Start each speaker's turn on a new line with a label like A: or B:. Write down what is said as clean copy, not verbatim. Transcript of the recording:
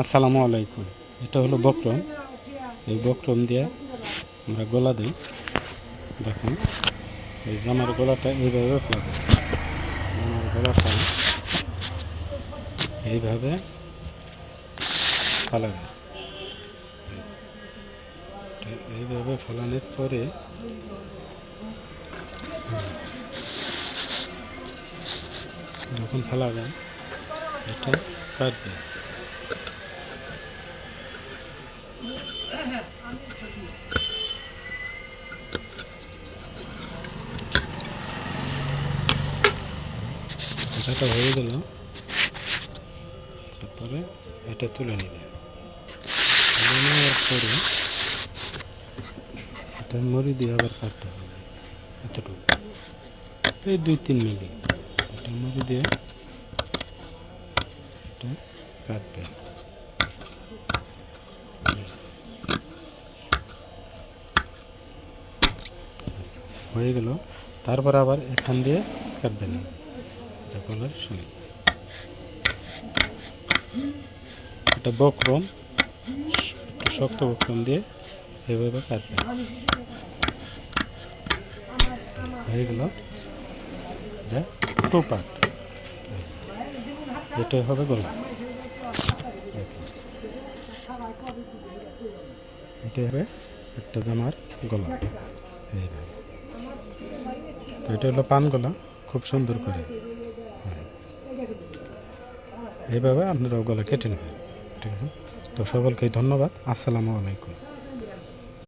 A: আসসালামু আলাইকুম। এটা হলো বক্রম। এই বক্রম দিয়ে আমরা গলা দিই। দেখেন, এই জামার গলাটা এইভাবে ফেলাবো। জামার গলাটা এইভাবে ফেলাবে। এইভাবে ফেলানোর পরে যখন ফেলাবেন এটা কাটবে। এটা হয়ে গেল, তারপরে এটা তুলে নেবে। তুলে নেওয়ার পরে এটা মুড়ি দিয়ে আবার কাটতে হবে। এতটুকু, এই 2-3 মিলি এটা মুড়ি দিয়ে এটা কাটবে। হয়ে গেল। তারপর আবার এখান দিয়ে কাটবেন। এটা গলার সঙ্গে এটা বক্রম, শক্ত বক্রম দিয়ে এভাবে কাটবেন। হয়ে গেল। এটা 2 পার্ট। এটাই হবে গলা। এটাই হবে একটা জামার গলা। এইভাবে। তো এটা হলো পান গলা, খুব সুন্দর করে। এইভাবে আপনারাও গলা কেটে নেবেন। ঠিক আছে? তো সকলকে ধন্যবাদ। আসসালামু আলাইকুম।